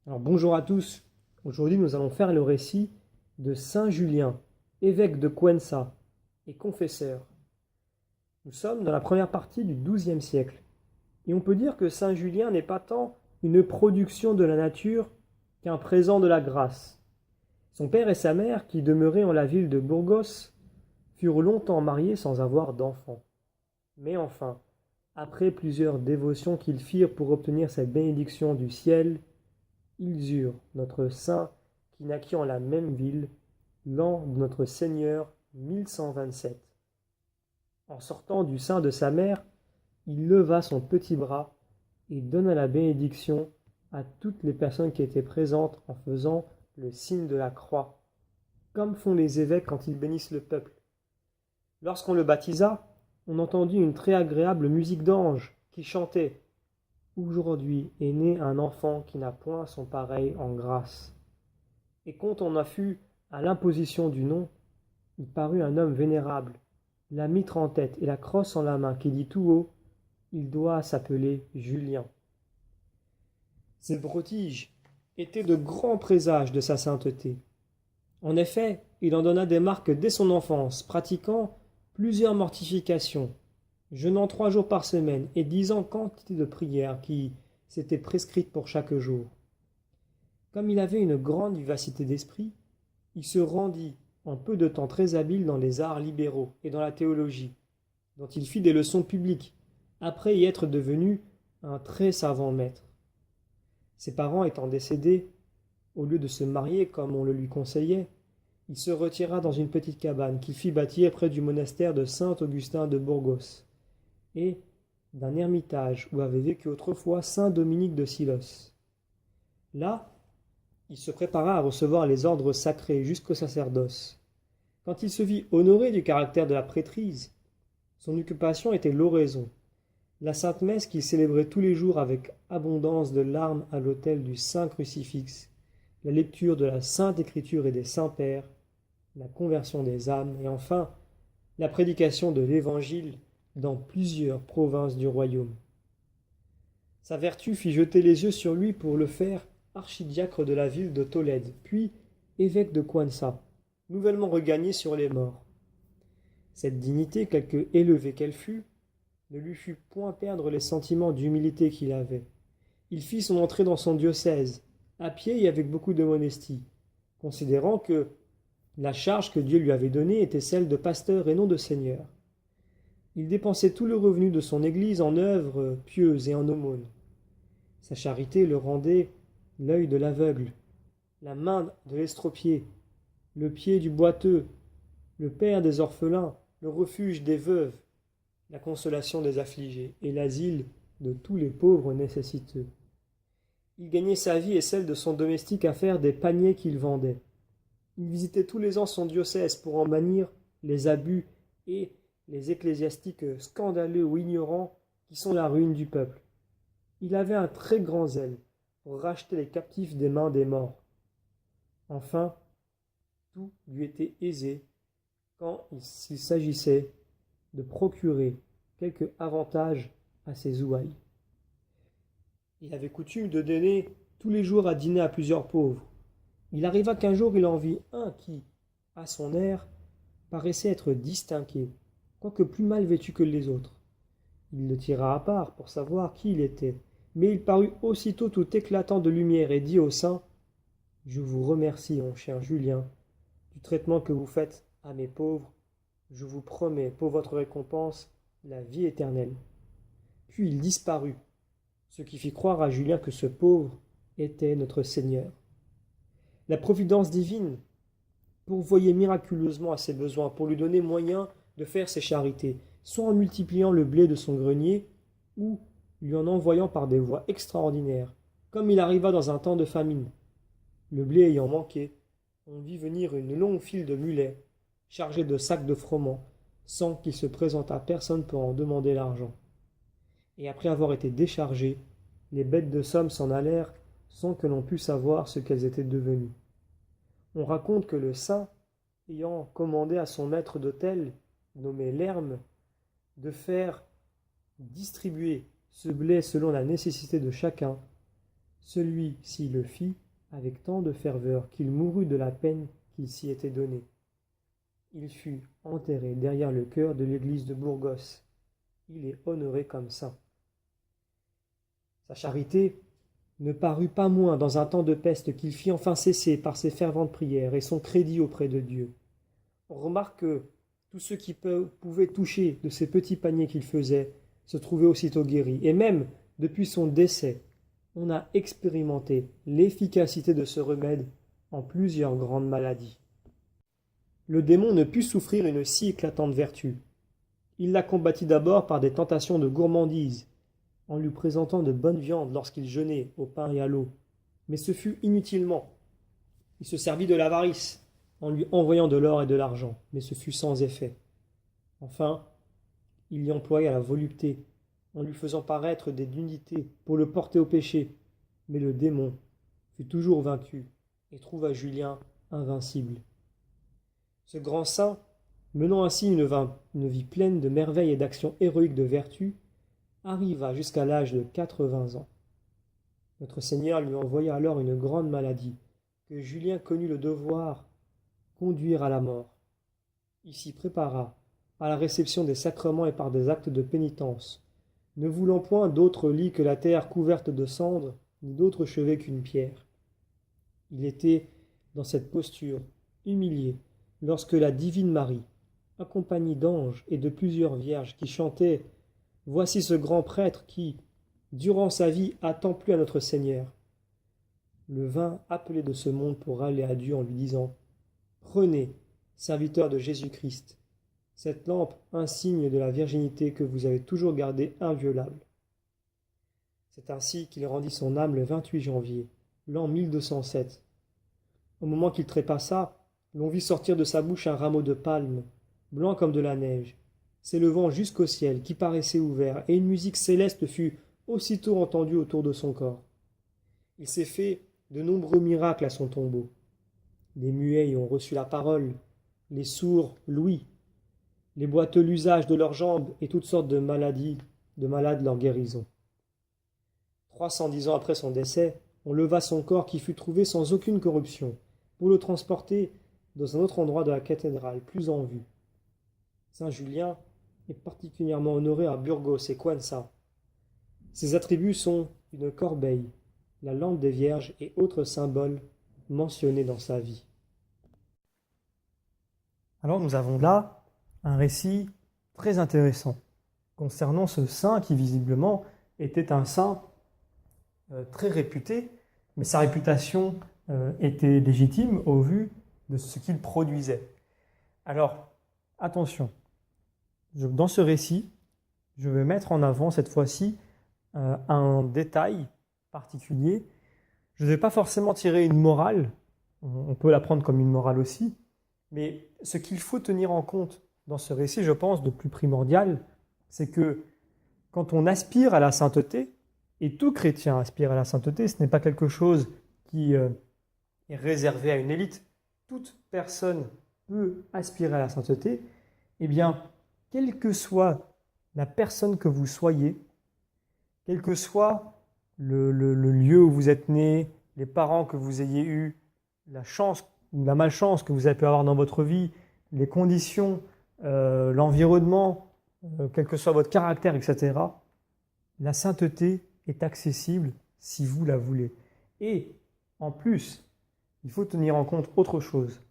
Alors bonjour à tous, aujourd'hui nous allons faire le récit de Saint Julien, évêque de Cuenca et confesseur. Nous sommes dans la première partie du XIIe siècle, et on peut dire que Saint Julien n'est pas tant une production de la nature qu'un présent de la grâce. Son père et sa mère, qui demeuraient en la ville de Burgos, furent longtemps mariés sans avoir d'enfants. Mais enfin, après plusieurs dévotions qu'ils firent pour obtenir cette bénédiction du ciel, ils eurent notre saint qui naquit en la même ville, l'an de notre Seigneur 1127. En sortant du sein de sa mère, il leva son petit bras et donna la bénédiction à toutes les personnes qui étaient présentes en faisant le signe de la croix, comme font les évêques quand ils bénissent le peuple. Lorsqu'on le baptisa, on entendit une très agréable musique d'anges qui chantait « Aujourd'hui est né un enfant qui n'a point son pareil en grâce. » Et quand on a fut à l'imposition du nom, il parut un homme vénérable, la mitre en tête et la crosse en la main, qui dit tout haut « Il doit s'appeler Julien. » Ces brotiges étaient de grands présages de sa sainteté. En effet, il en donna des marques dès son enfance, pratiquant plusieurs mortifications, jeûnant 3 jours par semaine et disant quantité de prières qui s'étaient prescrites pour chaque jour. Comme il avait une grande vivacité d'esprit, il se rendit en peu de temps très habile dans les arts libéraux et dans la théologie, dont il fit des leçons publiques, après y être devenu un très savant maître. Ses parents étant décédés, au lieu de se marier comme on le lui conseillait, il se retira dans une petite cabane qu'il fit bâtir près du monastère de Saint-Augustin de Burgos et d'un ermitage où avait vécu autrefois saint Dominique de Silos. Là, il se prépara à recevoir les ordres sacrés jusqu'au sacerdoce. Quand il se vit honoré du caractère de la prêtrise, son occupation était l'oraison, la sainte messe qu'il célébrait tous les jours avec abondance de larmes à l'autel du Saint Crucifix, la lecture de la Sainte Écriture et des Saints Pères, la conversion des âmes et enfin la prédication de l'Évangile dans plusieurs provinces du royaume. Sa vertu fit jeter les yeux sur lui pour le faire archidiacre de la ville de Tolède, puis évêque de Cuenca, nouvellement regagné sur les morts. Cette dignité, quelque élevée qu'elle fût, ne lui fit point perdre les sentiments d'humilité qu'il avait. Il fit son entrée dans son diocèse, à pied et avec beaucoup de modestie, considérant que la charge que Dieu lui avait donnée était celle de pasteur et non de seigneur. Il dépensait tout le revenu de son église en œuvres pieuses et en aumônes. Sa charité le rendait l'œil de l'aveugle, la main de l'estropié, le pied du boiteux, le père des orphelins, le refuge des veuves, la consolation des affligés et l'asile de tous les pauvres nécessiteux. Il gagnait sa vie et celle de son domestique à faire des paniers qu'il vendait. Il visitait tous les ans son diocèse pour en bannir les abus et les ecclésiastiques scandaleux ou ignorants qui sont la ruine du peuple. Il avait un très grand zèle pour racheter les captifs des mains des morts. Enfin, tout lui était aisé quand il s'agissait de procurer quelque avantage à ses ouailles. Il avait coutume de donner tous les jours à dîner à plusieurs pauvres. Il arriva qu'un jour il en vit un qui, à son air, paraissait être distingué, quoique plus mal vêtu que les autres. Il le tira à part pour savoir qui il était, mais il parut aussitôt tout éclatant de lumière et dit au saint « Je vous remercie, mon cher Julien, du traitement que vous faites à mes pauvres. Je vous promets, pour votre récompense, la vie éternelle. » Puis il disparut, ce qui fit croire à Julien que ce pauvre était notre Seigneur. La providence divine pourvoyait miraculeusement à ses besoins pour lui donner moyen de faire ses charités, soit en multipliant le blé de son grenier, ou lui en envoyant par des voies extraordinaires, comme il arriva dans un temps de famine. Le blé ayant manqué, on vit venir une longue file de mulets, chargés de sacs de froment, sans qu'il se présentât personne pour en demander l'argent. Et après avoir été déchargés, les bêtes de somme s'en allèrent sans que l'on pût savoir ce qu'elles étaient devenues. On raconte que le saint, ayant commandé à son maître d'hôtel, nommé Lerme, de faire distribuer ce blé selon la nécessité de chacun, Celui-ci le fit avec tant de ferveur qu'il mourut de la peine qu'il s'y était donnée. Il fut enterré derrière le chœur de l'église de Burgos. Il est honoré comme saint. Sa charité ne parut pas moins dans un temps de peste qu'il fit enfin cesser par ses ferventes prières et son crédit auprès de Dieu. On remarque que tous ceux qui pouvaient toucher de ces petits paniers qu'il faisait se trouvaient aussitôt guéris. Et même depuis son décès, on a expérimenté l'efficacité de ce remède en plusieurs grandes maladies. Le démon ne put souffrir une si éclatante vertu. Il la combattit d'abord par des tentations de gourmandise, en lui présentant de bonnes viandes lorsqu'il jeûnait au pain et à l'eau. Mais ce fut inutilement. Il se servit de l'avarice, en lui envoyant de l'or et de l'argent, mais ce fut sans effet. Enfin, il y employa la volupté, en lui faisant paraître des nudités pour le porter au péché. Mais le démon fut toujours vaincu et trouva Julien invincible. Ce grand saint, menant ainsi une vie pleine de merveilles et d'actions héroïques de vertu, arriva jusqu'à l'âge de 80 ans. Notre Seigneur lui envoya alors une grande maladie, que Julien connut le devoir conduire à la mort. Il s'y prépara à la réception des sacrements et par des actes de pénitence, ne voulant point d'autre lit que la terre couverte de cendres, ni d'autre chevet qu'une pierre. Il était dans cette posture, humilié, lorsque la divine Marie, accompagnée d'anges et de plusieurs vierges qui chantaient « Voici ce grand prêtre qui, durant sa vie, a tant plu à notre Seigneur », le vint appeler de ce monde pour aller à Dieu en lui disant « Prenez, serviteur de Jésus-Christ, cette lampe insigne de la virginité que vous avez toujours gardée inviolable. » C'est ainsi qu'il rendit son âme le 28 janvier, l'an 1207. Au moment qu'il trépassa, l'on vit sortir de sa bouche un rameau de palme, blanc comme de la neige, s'élevant jusqu'au ciel, qui paraissait ouvert, et une musique céleste fut aussitôt entendue autour de son corps. Il s'est fait de nombreux miracles à son tombeau. Les muets y ont reçu la parole, les sourds l'ouïe, les boiteux l'usage de leurs jambes et toutes sortes de malades leur guérison. 310 ans après son décès, on leva son corps qui fut trouvé sans aucune corruption, pour le transporter dans un autre endroit de la cathédrale, plus en vue. Saint Julien est particulièrement honoré à Burgos et Cuenca. Ses attributs sont une corbeille, la lampe des vierges et autres symboles mentionnés dans sa vie. Alors nous avons là un récit très intéressant concernant ce saint qui visiblement était un saint très réputé, mais sa réputation était légitime au vu de ce qu'il produisait. Alors, attention, dans ce récit, je vais mettre en avant cette fois-ci un détail particulier. Je ne vais pas forcément tirer une morale, on peut la prendre comme une morale aussi, mais ce qu'il faut tenir en compte dans ce récit, je pense, de plus primordial, c'est que quand on aspire à la sainteté, et tout chrétien aspire à la sainteté, ce n'est pas quelque chose qui est réservé à une élite, toute personne peut aspirer à la sainteté, eh bien, quelle que soit la personne que vous soyez, quel que soit le lieu où vous êtes né, les parents que vous ayez eus, la chance ou la malchance que vous avez pu avoir dans votre vie, les conditions, l'environnement, quel que soit votre caractère, etc., la sainteté est accessible si vous la voulez. Et en plus, il faut tenir en compte autre chose.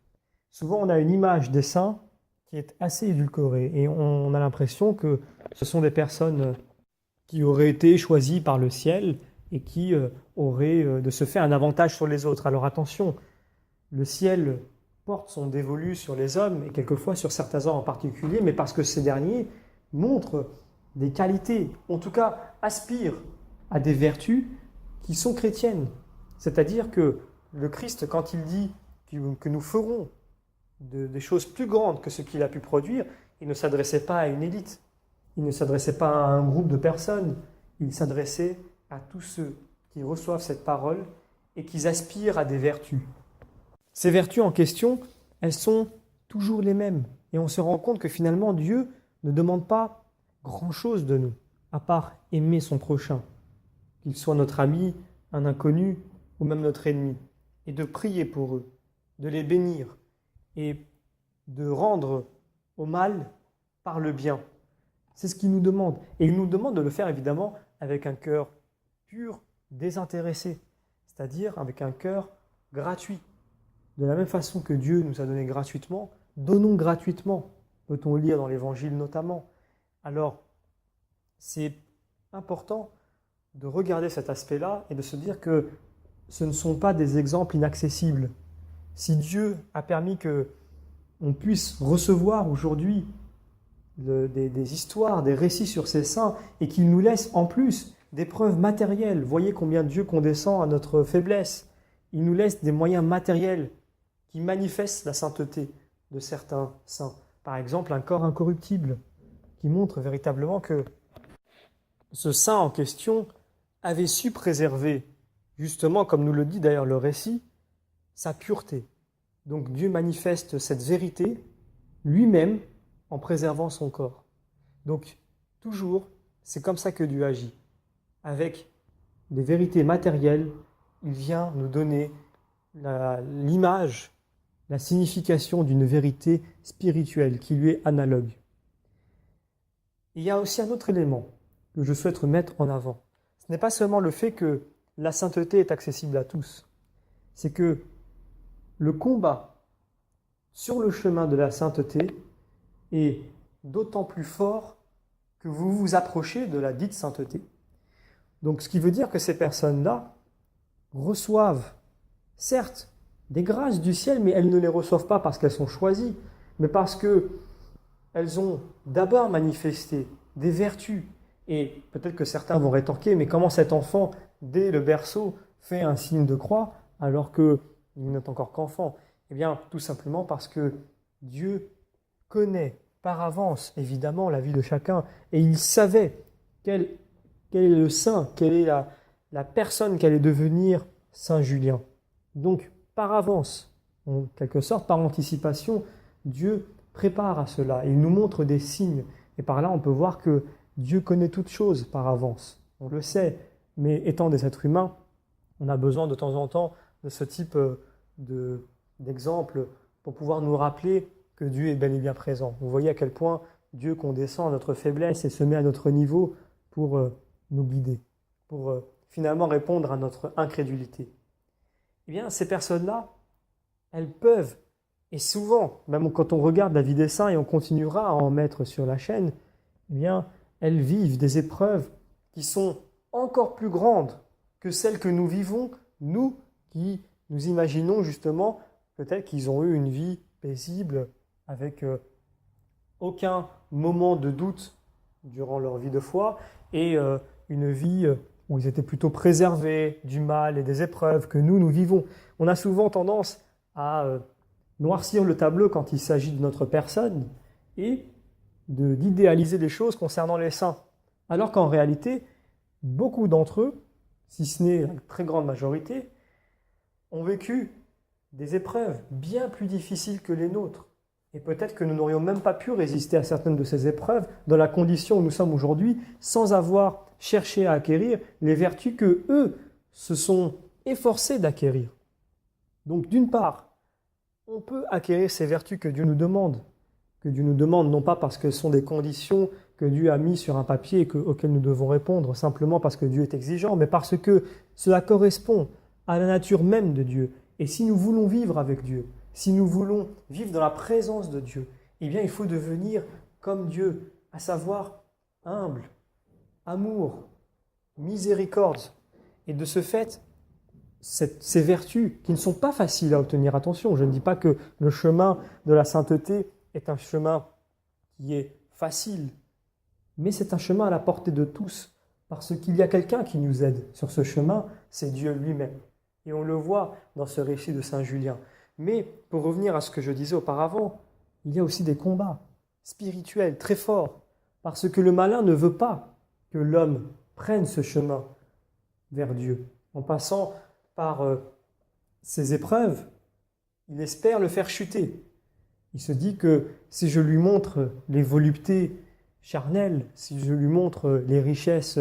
Souvent, on a une image des saints qui est assez édulcorée et on a l'impression que ce sont des personnes qui auraient été choisies par le ciel et qui auraient de ce fait un avantage sur les autres. Alors attention, le ciel porte son dévolu sur les hommes et quelquefois sur certains hommes en particulier, mais parce que ces derniers montrent des qualités, en tout cas aspirent à des vertus qui sont chrétiennes. C'est-à-dire que le Christ, quand il dit que nous ferons des choses plus grandes que ce qu'il a pu produire, il ne s'adressait pas à une élite, il ne s'adressait pas à un groupe de personnes, il s'adressait à tous ceux qui reçoivent cette parole et qui aspirent à des vertus. Ces vertus en question, elles sont toujours les mêmes. Et on se rend compte que finalement, Dieu ne demande pas grand-chose de nous, à part aimer son prochain. Qu'il soit notre ami, un inconnu ou même notre ennemi, et de prier pour eux, de les bénir et de rendre au mal par le bien. C'est ce qu'il nous demande. Et il nous demande de le faire évidemment avec un cœur pur, désintéressé, c'est-à-dire avec un cœur gratuit. De la même façon que Dieu nous a donné gratuitement, donnons gratuitement, peut-on lire dans l'Évangile notamment. Alors, c'est important de regarder cet aspect-là et de se dire que ce ne sont pas des exemples inaccessibles. Si Dieu a permis que on puisse recevoir aujourd'hui des histoires, des récits sur ces saints et qu'il nous laisse en plus des preuves matérielles, voyez combien Dieu condescend à notre faiblesse. Il nous laisse des moyens matériels qui manifestent la sainteté de certains saints. Par exemple, un corps incorruptible qui montre véritablement que ce saint en question avait su préserver, justement, comme nous le dit d'ailleurs le récit, sa pureté. Donc Dieu manifeste cette vérité lui-même en préservant son corps. Donc toujours, c'est comme ça que Dieu agit. Avec des vérités matérielles, il vient nous donner l'image, la signification d'une vérité spirituelle qui lui est analogue. Il y a aussi un autre élément que je souhaite mettre en avant. Ce n'est pas seulement le fait que la sainteté est accessible à tous, c'est que le combat sur le chemin de la sainteté est d'autant plus fort que vous vous approchez de la dite sainteté. Donc ce qui veut dire que ces personnes-là reçoivent, certes, des grâces du ciel, mais elles ne les reçoivent pas parce qu'elles sont choisies, mais parce qu'elles ont d'abord manifesté des vertus. Et peut-être que certains vont rétorquer, mais comment cet enfant, dès le berceau, fait un signe de croix alors qu'il n'est encore qu'enfant? Eh bien, tout simplement parce que Dieu connaît par avance, évidemment, la vie de chacun, et il savait quel est le saint, quelle est la personne qu'allait devenir Saint Julien. Donc, par avance, en quelque sorte, par anticipation, Dieu prépare à cela, et il nous montre des signes. Et par là, on peut voir que Dieu connaît toutes choses par avance. On le sait, mais étant des êtres humains, on a besoin de temps en temps de ce type d'exemple pour pouvoir nous rappeler que Dieu est bel et bien présent. Vous voyez à quel point Dieu condescend à notre faiblesse et se met à notre niveau pour nous guider, pour finalement répondre à notre incrédulité. Eh bien, ces personnes-là, elles peuvent, et souvent, même quand on regarde la vie des saints, et on continuera à en mettre sur la chaîne, eh bien, elles vivent des épreuves qui sont encore plus grandes que celles que nous vivons, nous qui nous imaginons justement peut-être qu'ils ont eu une vie paisible avec aucun moment de doute durant leur vie de foi et une vie où ils étaient plutôt préservés du mal et des épreuves que nous vivons. On a souvent tendance à noircir le tableau quand il s'agit de notre personne et d'idéaliser des choses concernant les saints. Alors qu'en réalité, beaucoup d'entre eux, si ce n'est la très grande majorité, ont vécu des épreuves bien plus difficiles que les nôtres. Et peut-être que nous n'aurions même pas pu résister à certaines de ces épreuves dans la condition où nous sommes aujourd'hui, sans avoir cherché à acquérir les vertus que eux se sont efforcés d'acquérir. Donc d'une part, on peut acquérir ces vertus que Dieu nous demande non pas parce que ce sont des conditions que Dieu a mis sur un papier et auxquelles nous devons répondre, simplement parce que Dieu est exigeant, mais parce que cela correspond à la nature même de Dieu. Et si nous voulons vivre avec Dieu, si nous voulons vivre dans la présence de Dieu, eh bien il faut devenir comme Dieu, à savoir humble, amour, miséricorde. Et de ce fait, ces vertus qui ne sont pas faciles à obtenir, attention, je ne dis pas que le chemin de la sainteté est un chemin qui est facile, mais c'est un chemin à la portée de tous, parce qu'il y a quelqu'un qui nous aide sur ce chemin, c'est Dieu lui-même. Et on le voit dans ce récit de Saint Julien. Mais pour revenir à ce que je disais auparavant, il y a aussi des combats spirituels très forts, parce que le malin ne veut pas que l'homme prenne ce chemin vers Dieu. En passant par ces épreuves, il espère le faire chuter. Il se dit que si je lui montre les voluptés charnelles, si je lui montre les richesses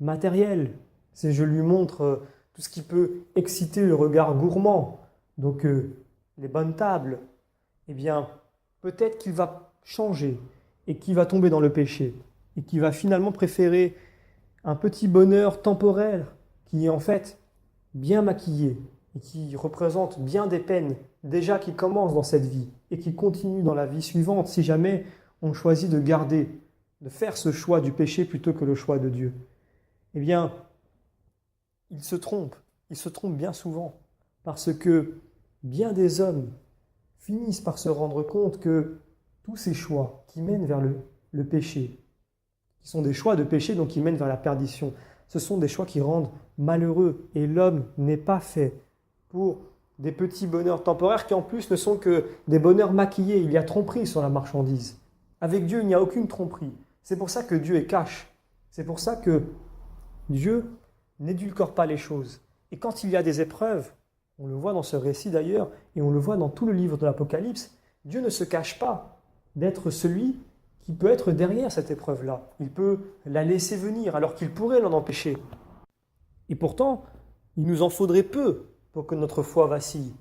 matérielles, si je lui montre tout ce qui peut exciter le regard gourmand, donc les bonnes tables, eh bien, peut-être qu'il va changer et qu'il va tomber dans le péché et qu'il va finalement préférer un petit bonheur temporaire qui est en fait bien maquillé et qui représente bien des peines déjà qui commencent dans cette vie et qui continuent dans la vie suivante si jamais on choisit de garder, de faire ce choix du péché plutôt que le choix de Dieu. Eh bien, il se trompe bien souvent parce que bien des hommes finissent par se rendre compte que tous ces choix qui mènent vers le péché, qui sont des choix de péché donc qui mènent vers la perdition, ce sont des choix qui rendent malheureux et l'homme n'est pas fait pour des petits bonheurs temporaires qui en plus ne sont que des bonheurs maquillés. Il y a tromperie sur la marchandise. Avec Dieu, il n'y a aucune tromperie. C'est pour ça que Dieu est cash. C'est pour ça que Dieu n'édulcore pas les choses. Et quand il y a des épreuves, on le voit dans ce récit d'ailleurs, et on le voit dans tout le livre de l'Apocalypse, Dieu ne se cache pas d'être celui qui peut être derrière cette épreuve-là. Il peut la laisser venir alors qu'il pourrait l'en empêcher. Et pourtant, il nous en faudrait peu pour que notre foi vacille.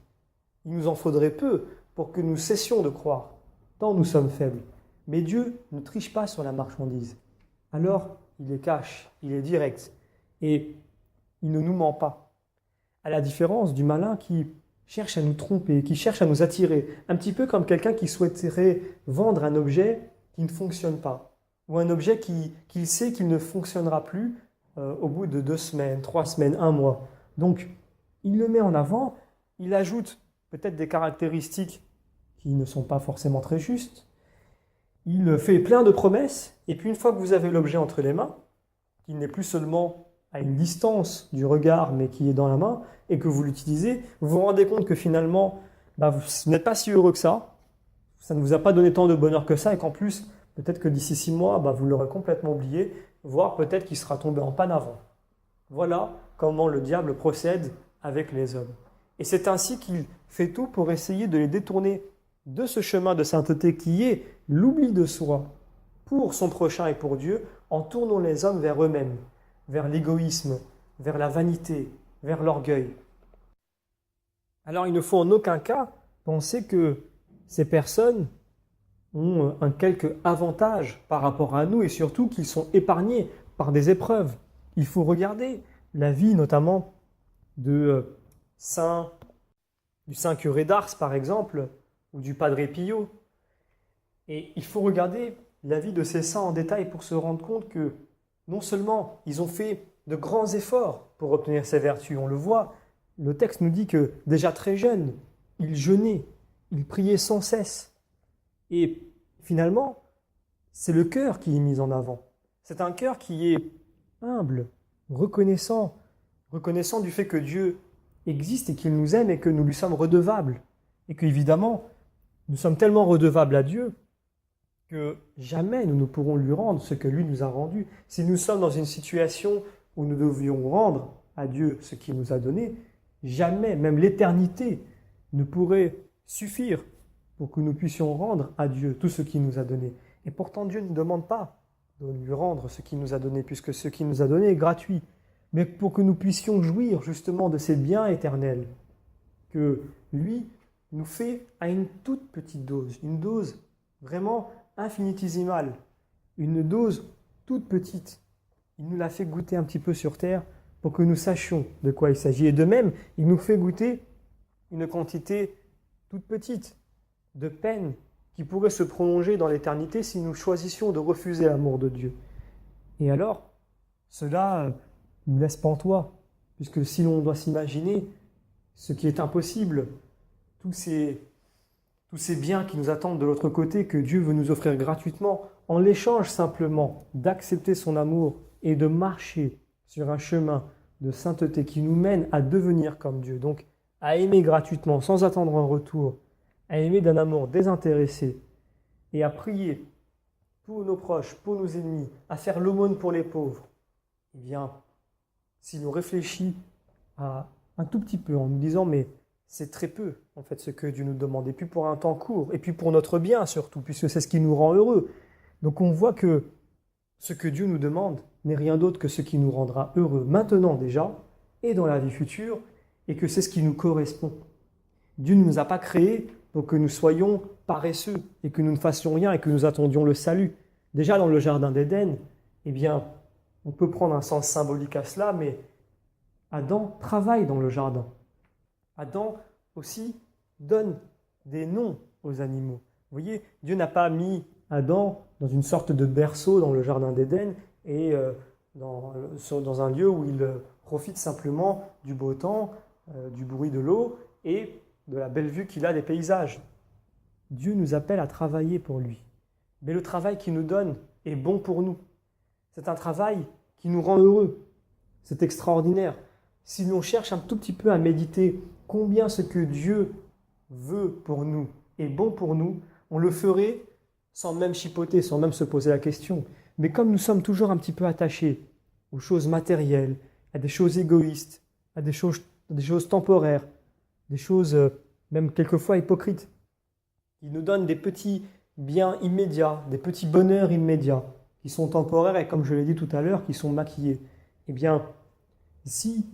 Il nous en faudrait peu pour que nous cessions de croire, tant nous sommes faibles. Mais Dieu ne triche pas sur la marchandise. Alors, il est cash, il est direct, et il ne nous ment pas. À la différence du malin qui cherche à nous tromper, qui cherche à nous attirer, un petit peu comme quelqu'un qui souhaiterait vendre un objet qui ne fonctionne pas, ou un objet qu'il sait qu'il ne fonctionnera plus au bout de 2 semaines, 3 semaines, 1 mois. Donc, il le met en avant, il ajoute peut-être des caractéristiques qui ne sont pas forcément très justes, il fait plein de promesses, et puis une fois que vous avez l'objet entre les mains, qu'il n'est plus seulement à une distance du regard, mais qui est dans la main, et que vous l'utilisez, vous vous rendez compte que finalement, vous n'êtes pas si heureux que ça ne vous a pas donné tant de bonheur que ça, et qu'en plus, peut-être que d'ici 6 mois, vous l'aurez complètement oublié, voire peut-être qu'il sera tombé en panne avant. Voilà comment le diable procède avec les hommes. Et c'est ainsi qu'il fait tout pour essayer de les détourner de ce chemin de sainteté qui est l'oubli de soi pour son prochain et pour Dieu, en tournant les hommes vers eux-mêmes, vers l'égoïsme, vers la vanité, vers l'orgueil. Alors il ne faut en aucun cas penser que ces personnes ont un quelque avantage par rapport à nous et surtout qu'ils sont épargnés par des épreuves. Il faut regarder la vie notamment du saint curé d'Ars par exemple, ou du Padre Pio. Et il faut regarder la vie de ces saints en détail pour se rendre compte que non seulement ils ont fait de grands efforts pour obtenir ces vertus, on le voit, le texte nous dit que déjà très jeunes, ils jeûnaient, ils priaient sans cesse. Et finalement, c'est le cœur qui est mis en avant. C'est un cœur qui est humble, reconnaissant du fait que Dieu existe et qu'il nous aime et que nous lui sommes redevables. Et qu'évidemment, nous sommes tellement redevables à Dieu que jamais nous ne pourrons lui rendre ce que lui nous a rendu. Si nous sommes dans une situation où nous devions rendre à Dieu ce qu'il nous a donné, jamais, même l'éternité, ne pourrait suffire pour que nous puissions rendre à Dieu tout ce qu'il nous a donné. Et pourtant, Dieu ne demande pas de lui rendre ce qu'il nous a donné, puisque ce qu'il nous a donné est gratuit, mais pour que nous puissions jouir justement de ces biens éternels que lui nous fait à une toute petite dose, une dose vraiment infinitésimale, une dose toute petite. Il nous l'a fait goûter un petit peu sur terre pour que nous sachions de quoi il s'agit. Et de même, il nous fait goûter une quantité toute petite de peine qui pourrait se prolonger dans l'éternité si nous choisissions de refuser l'amour de Dieu. Et alors, cela nous laisse pantois, puisque si l'on doit s'imaginer ce qui est impossible, tous ces biens qui nous attendent de l'autre côté, que Dieu veut nous offrir gratuitement, en l'échange simplement d'accepter son amour et de marcher sur un chemin de sainteté qui nous mène à devenir comme Dieu, donc à aimer gratuitement sans attendre un retour, à aimer d'un amour désintéressé et à prier pour nos proches, pour nos ennemis, à faire l'aumône pour les pauvres. Eh bien, si l'on réfléchit à un tout petit peu en nous disant mais c'est très peu en fait ce que Dieu nous demande, et puis pour un temps court, et puis pour notre bien surtout, puisque c'est ce qui nous rend heureux. Donc on voit que ce que Dieu nous demande n'est rien d'autre que ce qui nous rendra heureux maintenant déjà, et dans la vie future, et que c'est ce qui nous correspond. Dieu ne nous a pas créés pour que nous soyons paresseux et que nous ne fassions rien et que nous attendions le salut. Déjà dans le jardin d'Éden, eh bien, on peut prendre un sens symbolique à cela, mais Adam travaille dans le jardin. Adam aussi donne des noms aux animaux. Vous voyez, Dieu n'a pas mis Adam dans une sorte de berceau dans le jardin d'Éden et dans un lieu où il profite simplement du beau temps, du bruit de l'eau et de la belle vue qu'il a des paysages. Dieu nous appelle à travailler pour lui. Mais le travail qu'il nous donne est bon pour nous. C'est un travail qui nous rend heureux. C'est extraordinaire. Si l'on cherche un tout petit peu à méditer combien ce que Dieu veut pour nous est bon pour nous, on le ferait sans même chipoter, sans même se poser la question. Mais comme nous sommes toujours un petit peu attachés aux choses matérielles, à des choses égoïstes, à des choses temporaires, des choses même quelquefois hypocrites, qui nous donnent des petits biens immédiats, des petits bonheurs immédiats, qui sont temporaires et comme je l'ai dit tout à l'heure, qui sont maquillés. Eh bien, si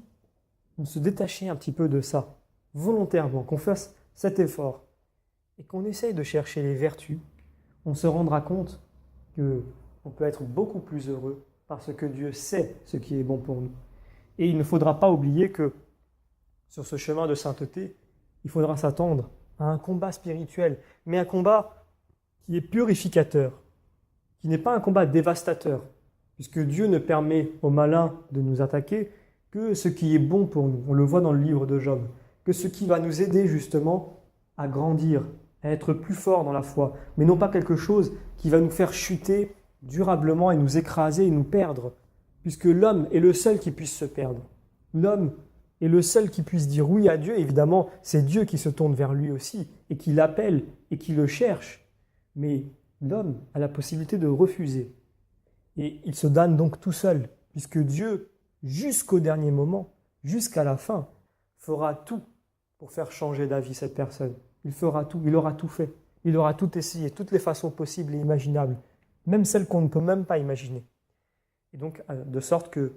on se détachait un petit peu de ça, volontairement, qu'on fasse cet effort, et qu'on essaye de chercher les vertus, on se rendra compte qu'on peut être beaucoup plus heureux parce que Dieu sait ce qui est bon pour nous. Et il ne faudra pas oublier que sur ce chemin de sainteté, il faudra s'attendre à un combat spirituel, mais un combat qui est purificateur, qui n'est pas un combat dévastateur, puisque Dieu ne permet aux malins de nous attaquer que ce qui est bon pour nous. On le voit dans le livre de Job, que ce qui va nous aider justement à grandir, à être plus fort dans la foi, mais non pas quelque chose qui va nous faire chuter durablement et nous écraser et nous perdre, puisque l'homme est le seul qui puisse se perdre. L'homme est le seul qui puisse dire oui à Dieu. Évidemment, c'est Dieu qui se tourne vers lui aussi et qui l'appelle et qui le cherche. Mais l'homme a la possibilité de refuser. Et il se damne donc tout seul, puisque Dieu, jusqu'au dernier moment, jusqu'à la fin, fera tout pour faire changer d'avis cette personne. Il fera tout, il aura tout fait. Il aura tout essayé, toutes les façons possibles et imaginables, même celles qu'on ne peut même pas imaginer. Et donc, de sorte que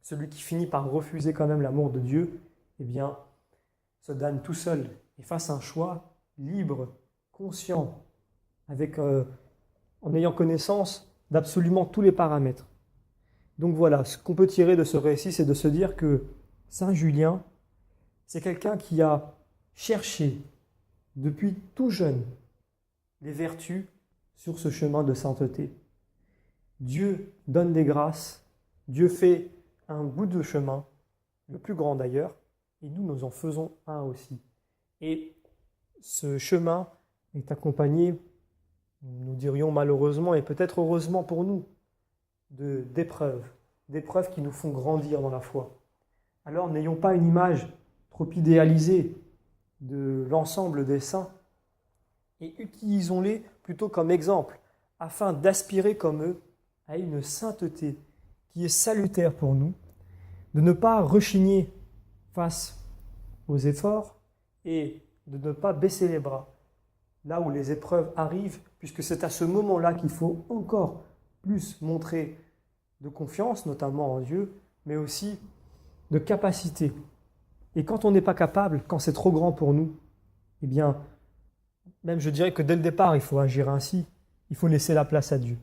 celui qui finit par refuser quand même l'amour de Dieu, eh bien, se damne tout seul et fasse un choix libre, conscient, en ayant connaissance d'absolument tous les paramètres. Donc voilà, ce qu'on peut tirer de ce récit, c'est de se dire que Saint Julien, c'est quelqu'un qui a cherché depuis tout jeune les vertus sur ce chemin de sainteté. Dieu donne des grâces, Dieu fait un bout de chemin, le plus grand d'ailleurs, et nous en faisons un aussi. Et ce chemin est accompagné, nous dirions malheureusement et peut-être heureusement pour nous, d'épreuves qui nous font grandir dans la foi. Alors n'ayons pas une image trop idéalisée de l'ensemble des saints et utilisons-les plutôt comme exemple afin d'aspirer comme eux à une sainteté qui est salutaire pour nous, de ne pas rechigner face aux efforts et de ne pas baisser les bras là où les épreuves arrivent, puisque c'est à ce moment-là qu'il faut encore plus montrer de confiance, notamment en Dieu, mais aussi de capacité. Et quand on n'est pas capable, quand c'est trop grand pour nous, eh bien, même je dirais que dès le départ, il faut agir ainsi, il faut laisser la place à Dieu.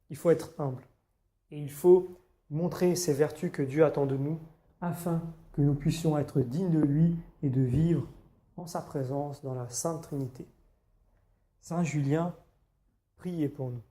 Il faut être humble. Et il faut montrer ces vertus que Dieu attend de nous, afin que nous puissions être dignes de lui et de vivre en sa présence dans la Sainte Trinité. Saint Julien, priez pour nous.